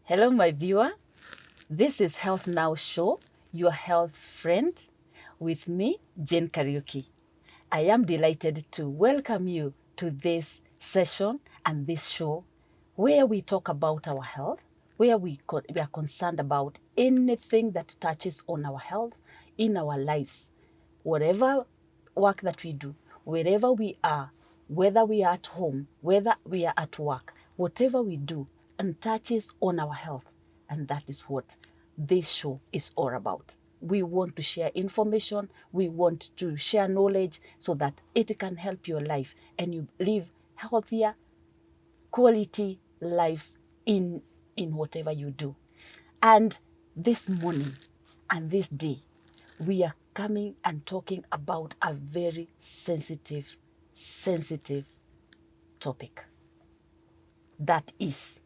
Hello, my viewer. This is Health Now Show, your health friend, with me, Jane Kariuki. I am delighted to welcome you to this session and this show where we talk about our health, where we are concerned about anything that touches on our health in our lives. Whatever work that we do, wherever we are, whether we are at home, whether we are at work, whatever we do and touches on our health. And that is what this show is all about. We want to share information, we want to share knowledge so that it can help your life and you live healthier, quality lives in whatever you do. And this morning and this day, we are coming and talking about a very sensitive topic. That is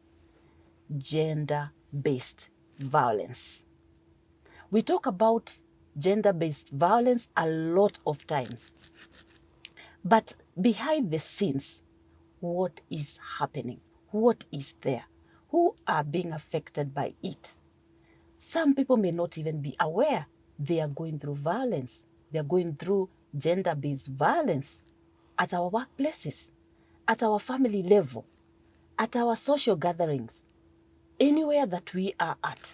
gender-based violence. We talk about gender-based violence a lot of times. But behind the scenes, what is happening? What is there? Who are being affected by it? Some people may not even be aware they are going through violence. They are going through gender-based violence at our workplaces, at our family level, at our social gatherings. Anywhere that we are at,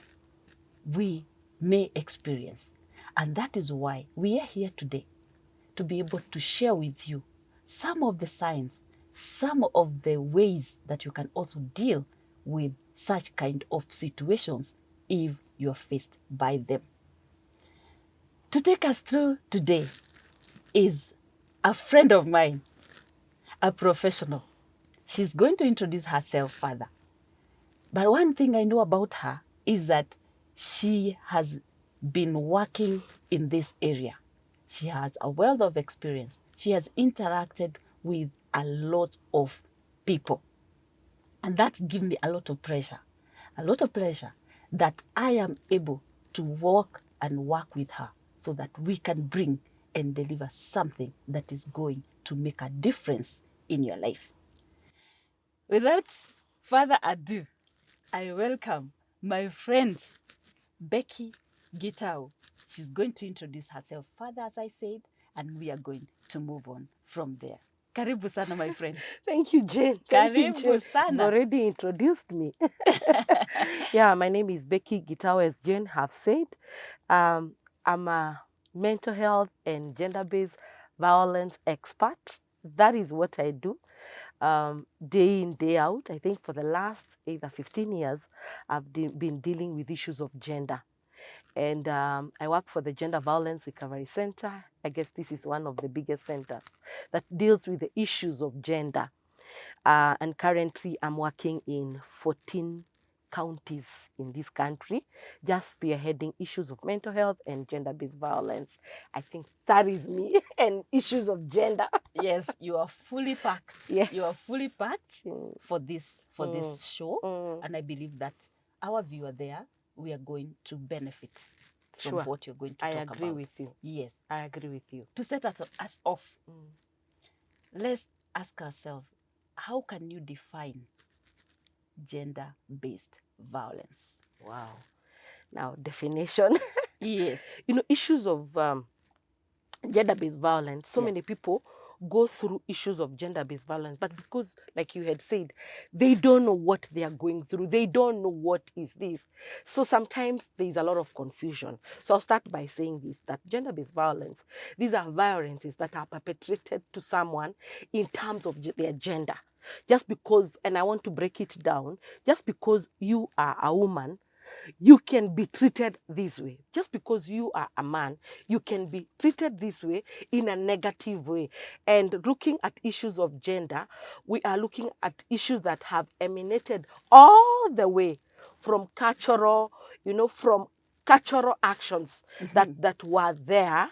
we may experience. And that is why we are here today, to be able to share with you some of the signs, some of the ways that you can also deal with such kind of situations if you are faced by them. To take us through today is a friend of mine, a professional. She's going to introduce herself further. But one thing I know about her is that she has been working in this area. She has a wealth of experience. She has interacted with a lot of people. And that gives me a lot of pleasure that I am able to walk and work with her so that we can bring and deliver something that is going to make a difference in your life. Without further ado, I welcome my friend, Becky Gitau. She's going to introduce herself further, as I said, and we are going to move on from there. Karibu sana, my friend. Thank you, Jane. Thank you, Karibu Jane. You've sana. already introduced me. Yeah, my name is Becky Gitau, as Jane have said. I'm a mental health and gender-based violence expert. That is what I do. Day in, day out. I think for the last either 15 years, I've been dealing with issues of gender. And I work for the Gender Violence Recovery Center. I guess this is one of the biggest centers that deals with the issues of gender. And currently I'm working in 14 counties in this country, just spearheading issues of mental health and gender-based violence. I think that is me, and issues of gender. Yes, you are fully packed. Yes. You are fully packed for this show. And I believe that our viewer there, we are going to benefit from what you're going to talk about. I agree with you. Yes. I agree with you. To set us off, let's ask ourselves, how can you define gender-based violence? Wow. Now, definition. Yes. Issues of gender-based violence, so many people go through issues of gender-based violence, but because, like you had said, they don't know what they are going through. They don't know what is this. So sometimes there's a lot of confusion. So I'll start by saying this, that gender-based violence, these are violences that are perpetrated to someone in terms of their gender. Just because, and I want to break it down, just because you are a woman, you can be treated this way. Just because you are a man, you can be treated this way in a negative way. And looking at issues of gender, we are looking at issues that have emanated all the way from cultural, from cultural actions that were there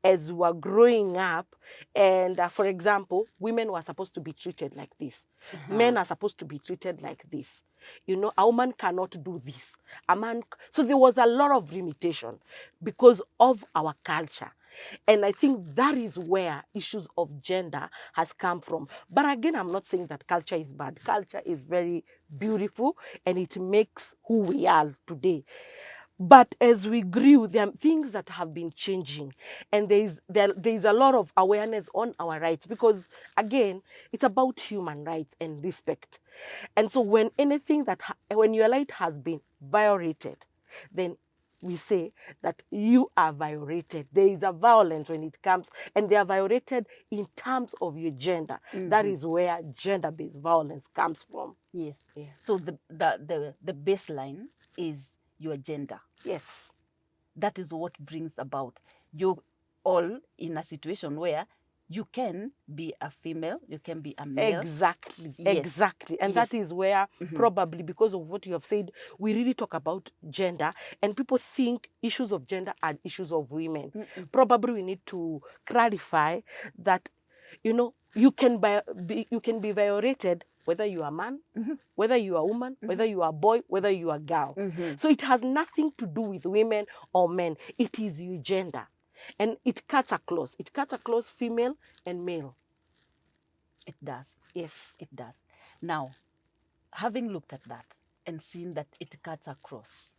as we were growing up. And for example, women were supposed to be treated like this. Men are supposed to be treated like this. A woman cannot do this. A man. So there was a lot of limitation because of our culture. And I think that is where issues of gender has come from. But again, I'm not saying that culture is bad. Culture is very beautiful and it makes who we are today. But as we grew, there are things that have been changing, and there's a lot of awareness on our rights, because again, it's about human rights and respect. And so when anything when your right has been violated, then we say that you are violated. There is a violence when it comes, and they are violated in terms of your gender. That is where gender-based violence comes from. Yes. Yeah. So the baseline is your gender. Yes. That is what brings about you all in a situation where you can be a female, you can be a male. Exactly, Yes. exactly. And Yes. that is where probably because of what you have said, we really talk about gender, and people think issues of gender are issues of women. Probably we need to clarify that, you can be violated whether you are a man, whether you are a woman, whether you are a boy, whether you are a girl. So it has nothing to do with women or men. It is your gender. And it cuts across. It cuts across female and male. It does. Yes. It does. Now, having looked at that and seen that it cuts across,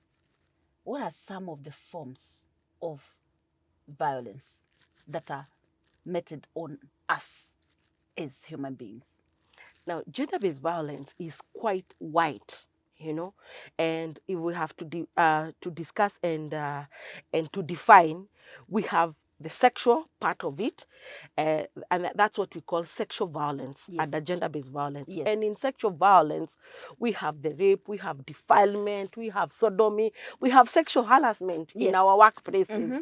what are some of the forms of violence that are meted on us as human beings? Now, gender-based violence is quite wide, and if we have to discuss and to define, we have the sexual part of it, and that's what we call sexual violence. Yes. And the gender-based violence. Yes. And in sexual violence, we have the rape, we have defilement, we have sodomy, we have sexual harassment in Yes. our workplaces.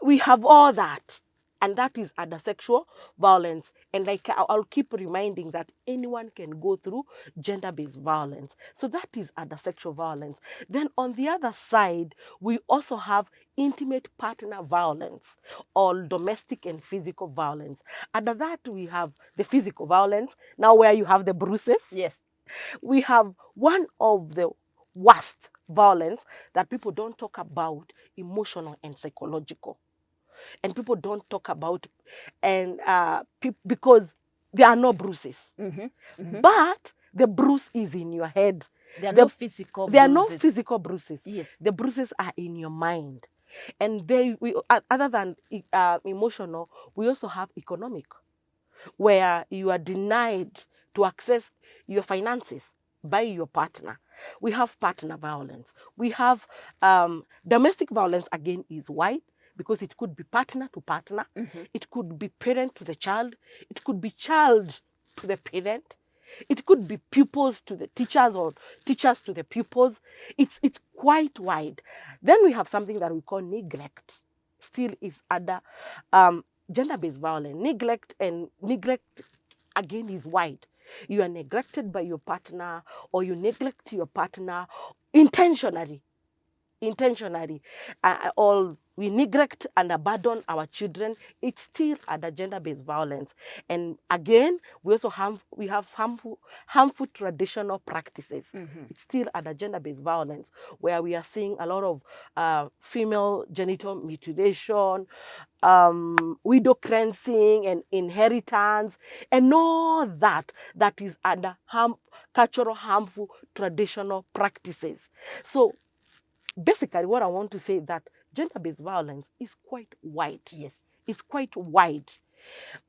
We have all that. And that is under sexual violence. And like I'll keep reminding that anyone can go through gender-based violence. So that is under sexual violence. Then on the other side, we also have intimate partner violence, or domestic and physical violence. Under that, we have the physical violence, now where you have the bruises. Yes. We have one of the worst violence that people don't talk about, emotional and psychological. And people don't talk about, and because there are no bruises. But the bruise is in your head. There are no physical There are no bruises. physical bruises. Yes. The bruises are in your mind. And other than emotional, we also have economic, where you are denied to access your finances by your partner. We have partner violence. We have domestic violence, again, is wide, because it could be partner to partner. It could be parent to the child. It could be child to the parent. It could be pupils to the teachers, or teachers to the pupils. It's quite wide. Then we have something that we call neglect. Still is under gender-based violence. Neglect again is wide. You are neglected by your partner, or you neglect your partner intentionally. Or we neglect and abandon our children. It's still under gender-based violence. And again, we also have harmful traditional practices. It's still under gender-based violence, where we are seeing a lot of female genital mutilation, widow cleansing, and inheritance, and all that is under cultural harmful traditional practices. So basically, what I want to say is that gender-based violence is quite wide. Yes. It's quite wide.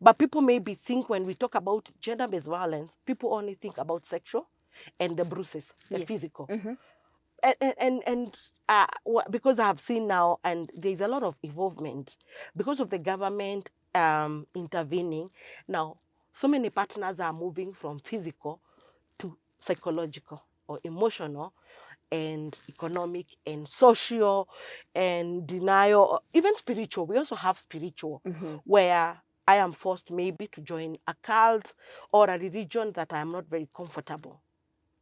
But people maybe think when we talk about gender-based violence, people only think about sexual and the bruises, the physical. And because I have seen now, and there's a lot of involvement, because of the government intervening, now so many partners are moving from physical to psychological or emotional, and economic and social and denial, or even spiritual. We also have spiritual, where I am forced maybe to join a cult or a religion that I am not very comfortable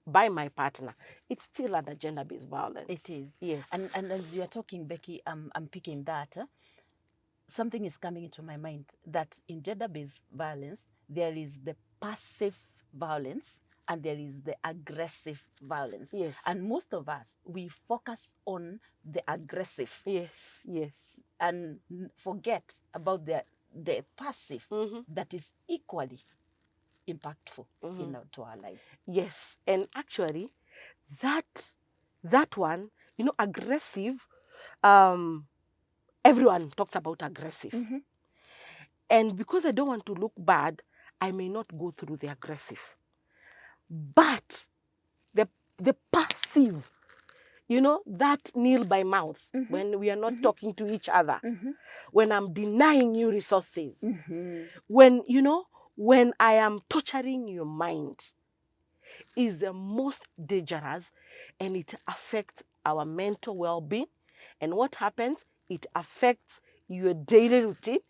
by my partner. It's still under gender-based violence. It is. Yes. And as you are talking, Becky, I'm picking that. Something is coming into my mind, that in gender-based violence, there is the passive violence and there is the aggressive violence. Yes. And most of us, we focus on the aggressive. Yes, yes. and forget about the passive that is equally impactful to our lives. Yes, and actually, that one, aggressive. Everyone talks about aggressive, and because I don't want to look bad, I may not go through the aggressive, but the passive, that kneel by mouth when we are not talking to each other, when I'm denying you resources, when I am torturing your mind, is the most dangerous, and it affects our mental well-being. And what happens? It affects your daily routine.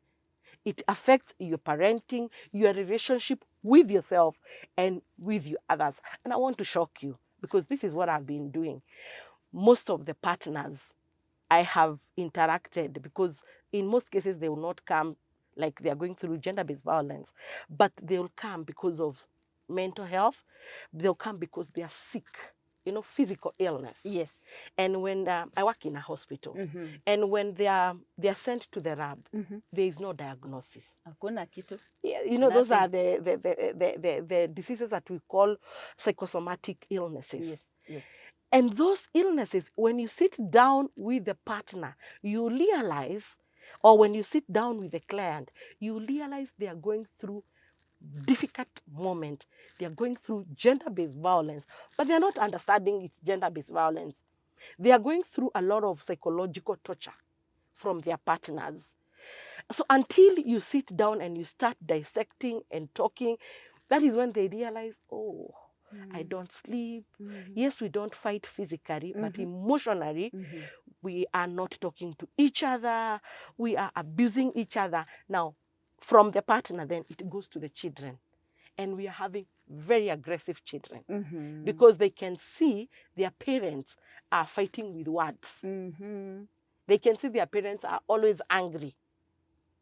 It affects your parenting, your relationship with yourself and with your others. And I want to shock you, because this is what I've been doing. Most of the partners I have interacted, because in most cases they will not come like they are going through gender-based violence, but they will come because of mental health. They'll come because they are sick, physical illness. Yes. And when I work in a hospital, and when they are sent to the lab, there is no diagnosis. Hakuna kitu. Yeah, those are the diseases that we call psychosomatic illnesses. Yes. Yes. And those illnesses, when you sit down with the partner, you realize, or when you sit down with the client, you realize they are going through difficult moment. They are going through gender-based violence, but they are not understanding it's gender-based violence. They are going through a lot of psychological torture from their partners. So until you sit down and you start dissecting and talking, that is when they realize, oh, I don't sleep. Yes, we don't fight physically, but emotionally, we are not talking to each other. We are abusing each other. Now, from the partner, then it goes to the children. And we are having very aggressive children because they can see their parents are fighting with words. They can see their parents are always angry.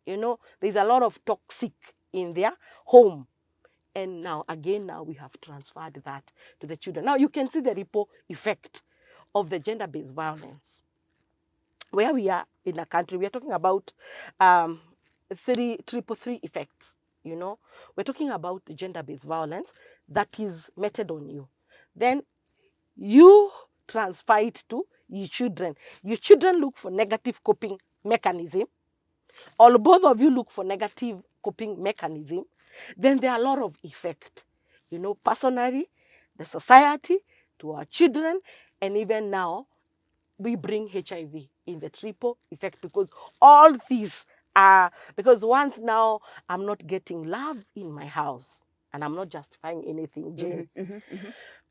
There's a lot of toxic in their home. And now we have transferred that to the children. Now you can see the ripple effect of the gender-based violence. Where we are in a country, we are talking about three effects. We're talking about the gender-based violence that is meted on you. Then you transfer it to your children. Your children look for negative coping mechanism. Or both of you look for negative coping mechanism. Then there are a lot of effect, personally, the society, to our children, and even now, we bring HIV in the triple effect, because all these are, because once now I'm not getting love in my house, and I'm not justifying anything, Jane.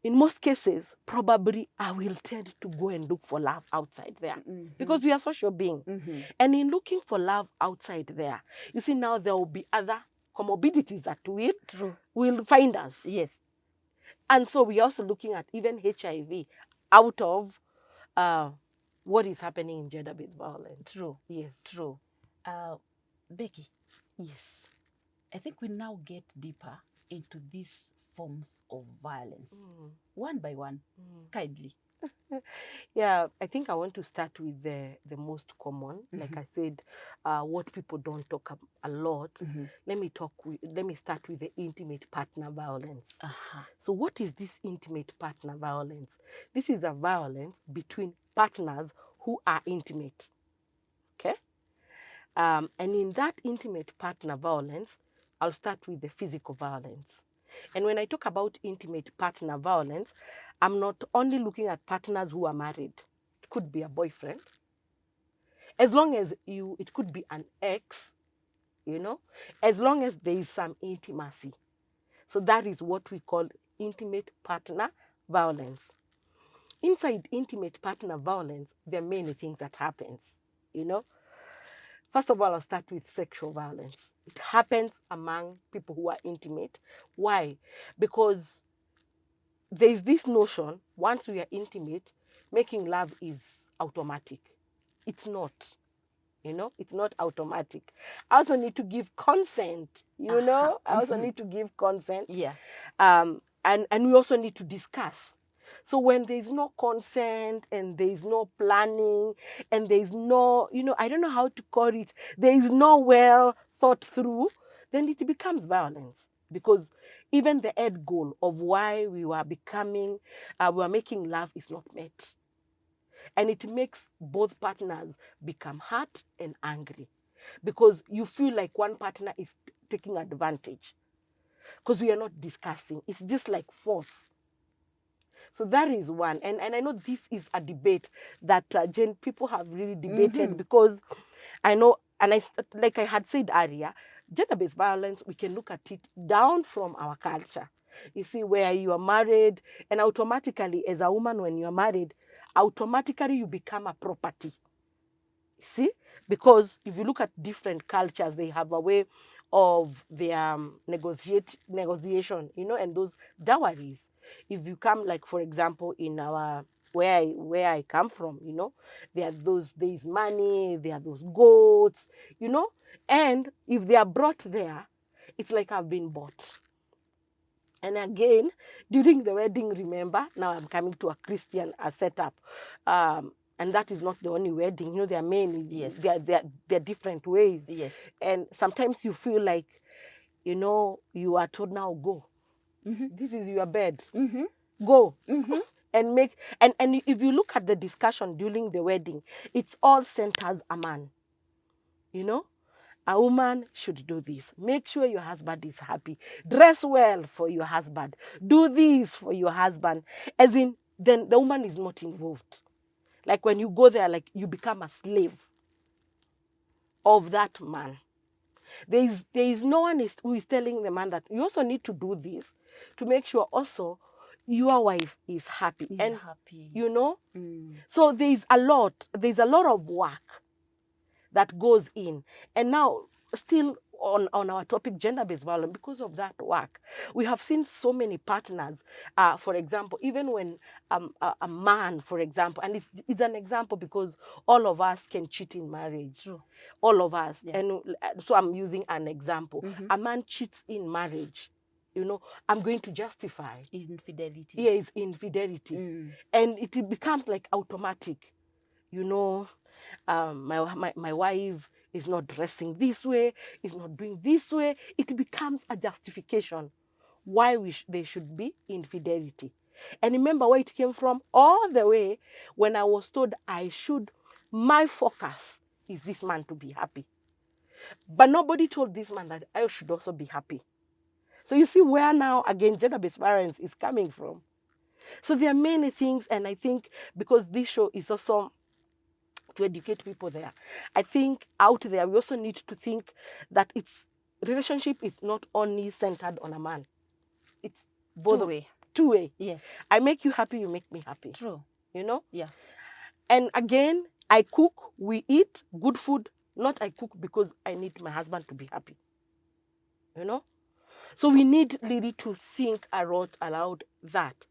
In most cases, probably I will tend to go and look for love outside there, because we are social beings. And in looking for love outside there, you see, now there will be other comorbidities that will find us. Yes. And so we are also looking at even HIV out of what is happening in gender-based violence. True. Yes. True. Becky. Yes. I think we now get deeper into these forms of violence, one by one, kindly. Yeah, I think I want to start with the most common. Like I said, what people don't talk a lot. Let me start with the intimate partner violence. So what is this intimate partner violence? This is a violence between partners who are intimate. Okay? And in that intimate partner violence, I'll start with the physical violence. And when I talk about intimate partner violence, I'm not only looking at partners who are married. It could be a boyfriend. As long as it could be an ex, as long as there is some intimacy. So that is what we call intimate partner violence. Inside intimate partner violence, there are many things that happens, First of all, I'll start with sexual violence. It happens among people who are intimate. Why? Because there is this notion, once we are intimate, making love is automatic. It's not. It's not automatic. I also need to give consent, I also need to give consent. Yeah. And we also need to discuss. So when there's no consent and there's no planning and there's no, I don't know how to call it, there is no well thought through, then it becomes violence. Because even the end goal of why we were making love is not met. And it makes both partners become hurt and angry because you feel like one partner is taking advantage because we are not discussing. It's just like force. So that is one. And I know this is a debate that people have really debated because I know, and like I had said earlier, gender-based violence, we can look at it down from our culture. You see, where you are married, and automatically, as a woman, when you are married, automatically you become a property. You see? Because if you look at different cultures, they have a way of their negotiation, and those dowries. If you come, like, for example, in our where I come from, there is money, there are those goats, and if they are brought there, it's like I've been bought. And again, during the wedding, remember, now I'm coming to a Christian setup. And that is not the only wedding. There are many. Yes. There are different ways. Yes. And sometimes you feel like, you are told, now go. This is your bed. Go. And if you look at the discussion during the wedding, it's all centers a man. A woman should do this. Make sure your husband is happy. Dress well for your husband. Do this for your husband. As in, then the woman is not involved. Like when you go there, like you become a slave of that man. There is no one who is telling the man that you also need to do this to make sure also your wife is happy. Happy. So there's a lot of work that goes in. And now, still on our topic, gender-based violence, because of that work, we have seen so many partners, for example, even when a man, for example, and it's an example because all of us can cheat in marriage. True. All of us. Yeah. And so I'm using an example. A man cheats in marriage. I'm going to justify. Infidelity. Yes, infidelity. And it becomes like automatic. My wife is not dressing this way, is not doing this way. It becomes a justification why they should be infidelity. And remember where it came from? All the way when I was told my focus is this man to be happy. But nobody told this man that I should also be happy. So you see where now, again, gender-based violence is coming from. So there are many things, and I think because this show is also to educate people there, I think out there we also need to think that relationship is not only centered on a man. It's both two-way. Yes. I make you happy, you make me happy. True. Yeah. And again, I cook, we eat good food. Not I cook because I need my husband to be happy. So we need really to think aloud that.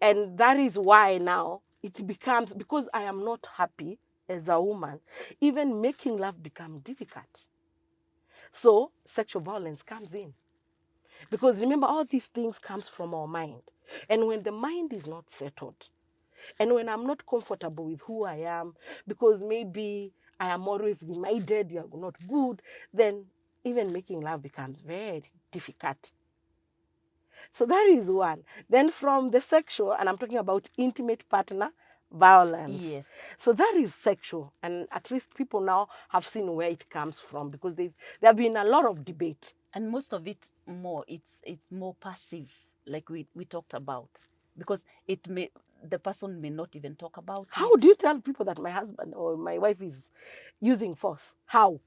And that is why now it becomes, because I am not happy as a woman, even making love becomes difficult. So sexual violence comes in. Because remember, all these things comes from our mind. And when the mind is not settled, and when I'm not comfortable with who I am, because maybe I am always reminded you are not good, then even making love becomes very difficult. So that is one. Then from the sexual, and I'm talking about intimate partner violence. Yes. So that is sexual. And at least people now have seen where it comes from, because there have been a lot of debate. And most of it it's more passive, like we talked about. Because the person may not even talk about it. How do you tell people that my husband or my wife is using force? How?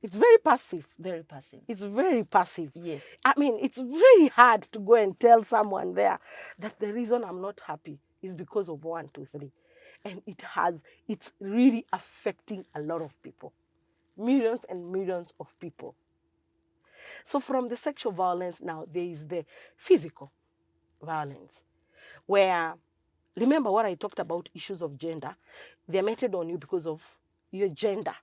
It's very passive. Very passive. It's very passive. Yes. I mean, it's very hard to go and tell someone there that the reason I'm not happy is because of 1, 2, 3. And it's really affecting a lot of people. Millions and millions of people. So from the sexual violence now, there is the physical violence, where, remember what I talked about, issues of gender, they're meted on you because of your gender,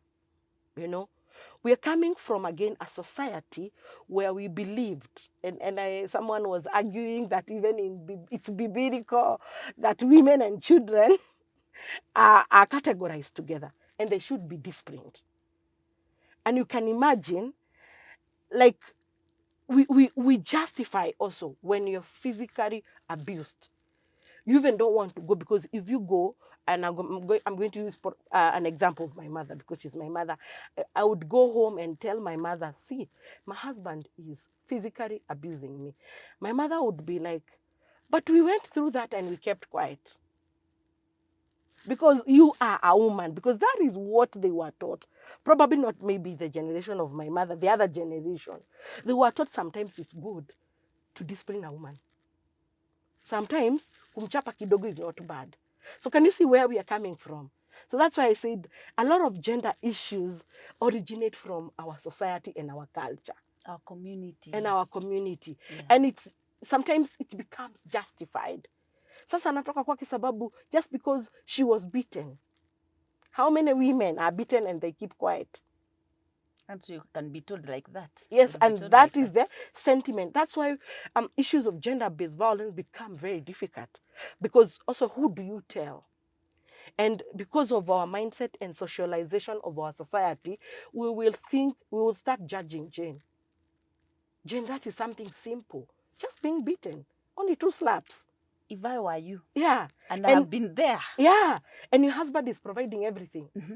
We are coming from, again, a society where we believed, and someone was arguing that even it's biblical that women and children are categorized together and they should be disciplined. And you can imagine, like, we justify also when you're physically abused. You even don't want to go, because if you go, and I'm going to use an example of my mother, because she's my mother. I would go home and tell my mother, see, my husband is physically abusing me. My mother would be like, but we went through that and we kept quiet. Because you are a woman, because that is what they were taught. Probably not maybe the generation of my mother, the other generation. They were taught sometimes it's good to discipline a woman. Sometimes kumchapa kidogo is not bad. So can you see where we are coming from? So that's why I said a lot of gender issues originate from our society and our culture. Our community. And our community. Yeah. And sometimes it becomes justified. Sasa natoka kwake sababu just because she was beaten. How many women are beaten and they keep quiet? And so you can be told like that. Yes, and that is the sentiment. That's why issues of gender-based violence become very difficult. Because also, who do you tell? And because of our mindset and socialization of our society, we will start judging Jane. Jane, that is something simple. Just being beaten. Only 2 slaps. If I were you. Yeah. And I've been there. Yeah. And your husband is providing everything. Mm-hmm.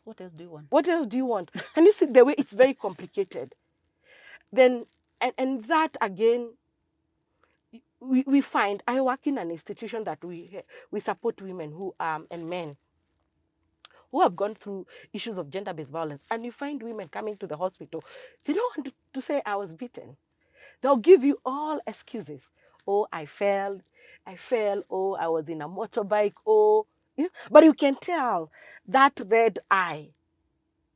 What else do you want? What else do you want? Can you see the way it's very complicated? Then, and that again, we find, I work in an institution that we support women who and men who have gone through issues of gender-based violence. And you find women coming to the hospital, they don't want to say, I was beaten. They'll give you all excuses. Oh, I fell. Oh, I was in a motorbike. Oh, yeah. But you can tell that red eye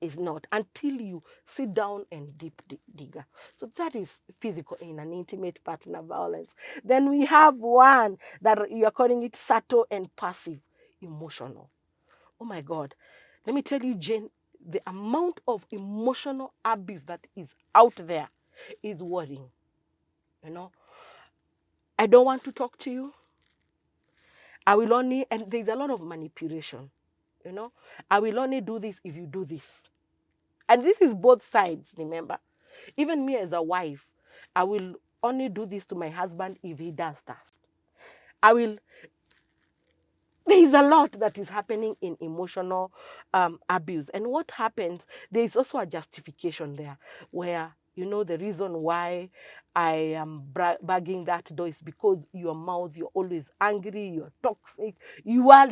is not until you sit down and deep digger. So that is physical in an intimate partner violence. Then we have one that you are calling it subtle and passive, emotional. Oh my God. Let me tell you, Jane, the amount of emotional abuse that is out there is worrying. You know, I don't want to talk to you. I will only, and there's a lot of manipulation. You know, I will only do this if you do this. And this is both sides, remember. Even me as a wife, I will only do this to my husband if he does that. There is a lot that is happening in emotional abuse. And what happens, there is also a justification there where, you know, the reason why I am bagging that door is because your mouth, you're always angry, you're toxic, you are.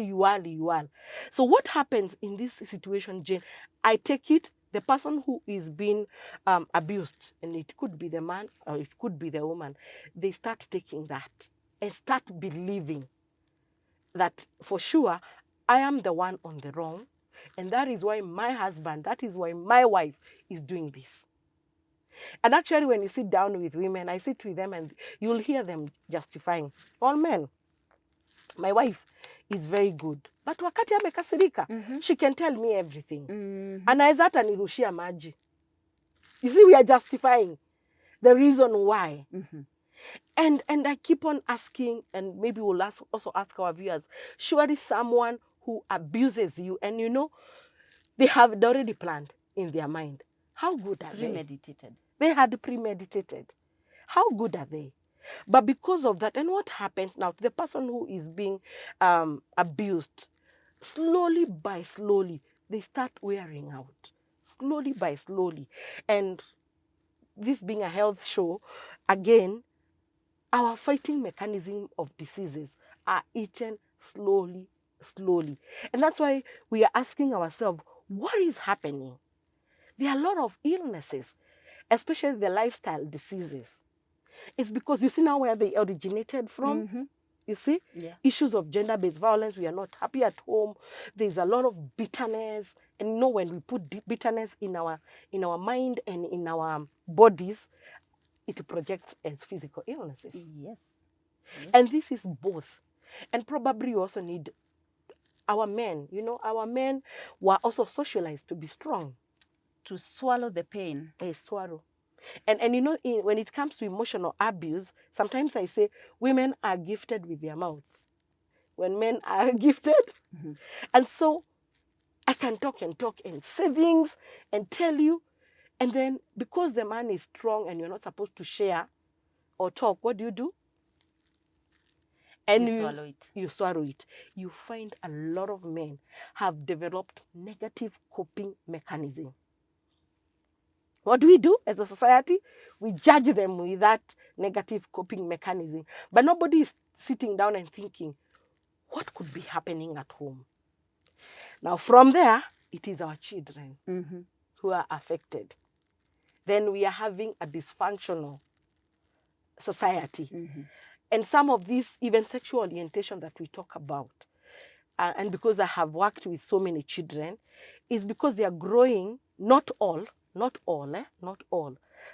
So what happens in this situation, Jane, I take it, the person who is being abused, and it could be the man or it could be the woman, they start taking that and start believing that for sure I am the one on the wrong, and that is why my husband, that is why my wife is doing this. And actually, when you sit down with women, I sit with them and you'll hear them justifying. All men, my wife is very good, but wakati amekasirika, she can tell me everything. Anaweza hata nirushia maji. You see, we are justifying the reason why. And I keep on asking, and maybe we'll also ask our viewers, surely someone who abuses you, and you know, they have it already planned in their mind. How good are they? Premeditated. They had premeditated. How good are they? But because of that, and what happens now to the person who is being abused, slowly by slowly, they start wearing out. Slowly by slowly. And this being a health show, again, our fighting mechanism of diseases are eaten slowly. And that's why we are asking ourselves, what is happening? There are a lot of illnesses, especially the lifestyle diseases. It's because you see now where they originated from. You see? Yeah. Issues of gender-based violence, we are not happy at home. There's a lot of bitterness. And you know, when we put bitterness in our mind and in our bodies, it projects as physical illnesses. Yes. And this is both. And probably you also need our men. You know, our men were also socialized to be strong. To swallow the pain. A swallow. And you know, when it comes to emotional abuse, sometimes I say women are gifted with their mouth when men are gifted. Mm-hmm. And so I can talk and say things and tell you. And then because the man is strong and you're not supposed to share or talk, what do? And You swallow it. You swallow it. You find a lot of men have developed negative coping mechanism. What do we do as a society? We judge them with that negative coping mechanism. But nobody is sitting down and thinking, what could be happening at home? Now, from there, it is our children Mm-hmm. who are affected. Then we are having a dysfunctional society. Mm-hmm. And some of these, even sexual orientation that we talk about, and because I have worked with so many children, is because they are growing, not all.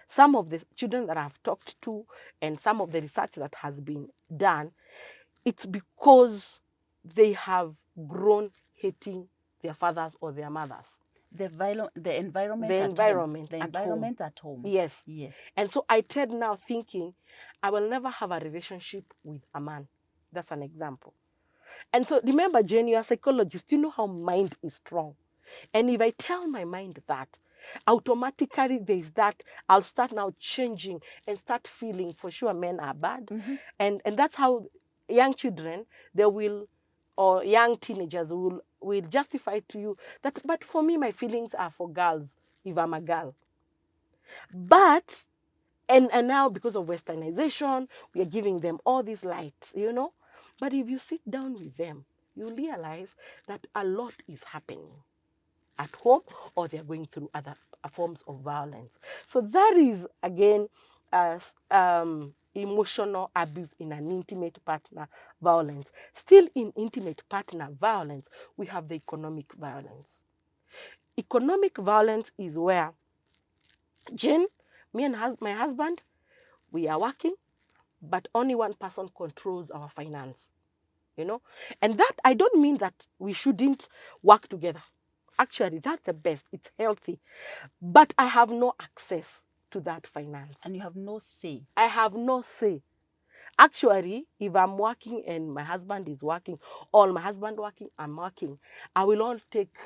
Some of the children that I've talked to and some of the research that has been done, it's because they have grown hating their fathers or their mothers. The environment. The environment at home. Yes. Yes. And so I tend now thinking, I will never have a relationship with a man. That's an example. And so remember, Jane, you're a psychologist. You know how mind is strong. And if I tell my mind that, automatically there's that, I'll start now changing and start feeling for sure men are bad. Mm-hmm. And that's how young children, they will, or young teenagers will justify to you that, but for me, my feelings are for girls if I'm a girl. But, and now because of westernization, we are giving them all these lights, you know. But if you sit down with them, you realize that a lot is happening at home, or they're going through other forms of violence. So that is, again, emotional abuse in an intimate partner violence. Still in intimate partner violence, we have the economic violence. Economic violence is where, Jane, me and my husband, we are working, but only one person controls our finance, you know. And that, I don't mean that we shouldn't work together. Actually, that's the best. It's healthy. But I have no access to that finance. And you have no say. I have no say. Actually, if I'm working and my husband is working, or my husband working, I'm working, I will all take,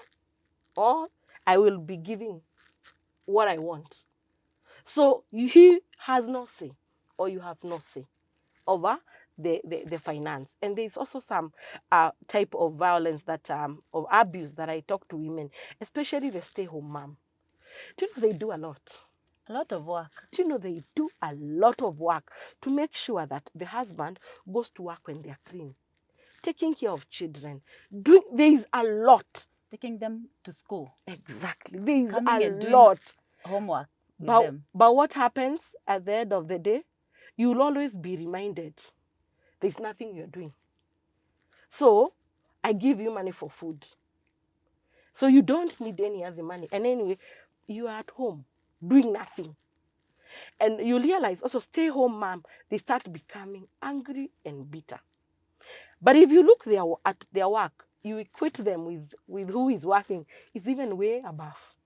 or I will be giving what I want. So he has no say, or you have no say over the finance. And there's also some type of violence that of abuse that I talk to women, especially the stay-home mom. Do you know they do a lot? A lot of work. Do you know they do a lot of work to make sure that the husband goes to work when they're clean, taking care of children. There is a lot. Taking them to school. Exactly. There is Coming a lot. Homework with But, them. but what happens at the end of the day? You'll always be reminded there's nothing you're doing. So I give you money for food. So you don't need any other money. And anyway, you are at home doing nothing. And you realize also stay-home mom, they start becoming angry and bitter. But if you look at their work, you equate them with who is working, it's even way above.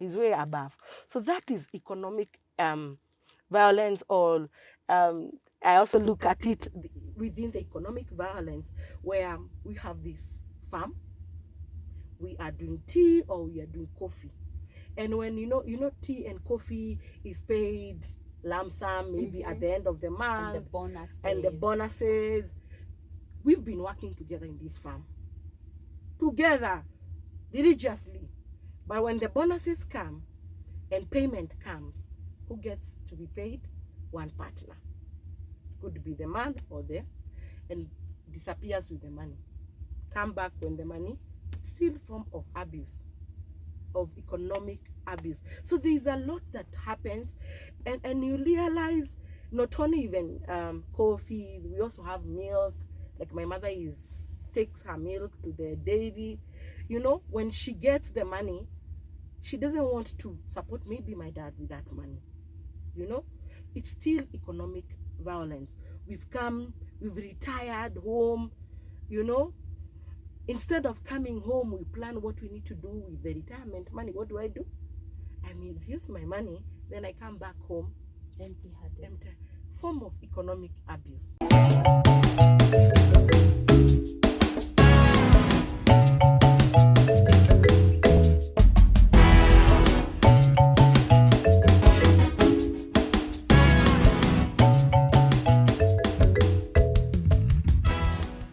It's way above. So that is economic violence, or I also look at it within the economic violence where we have this farm, we are doing tea or we are doing coffee. And when you know tea and coffee is paid lump sum, maybe at the end of the month, and the bonuses. We've been working together in this farm, together, religiously. But when the bonuses come and payment comes, who gets to be paid? One partner. Could be the man or and disappears with the money. Come back when the money, it's still a form of abuse, of economic abuse. So there is a lot that happens, and you realize not only even coffee, we also have milk. Like my mother takes her milk to the dairy. You know, when she gets the money, she doesn't want to support maybe my dad with that money. You know, it's still economic violence. We've retired home, you know. Instead of coming home, we plan what we need to do with the retirement money. What do? I misuse my money, then I come back home Empty-handed. empty. Form of economic abuse.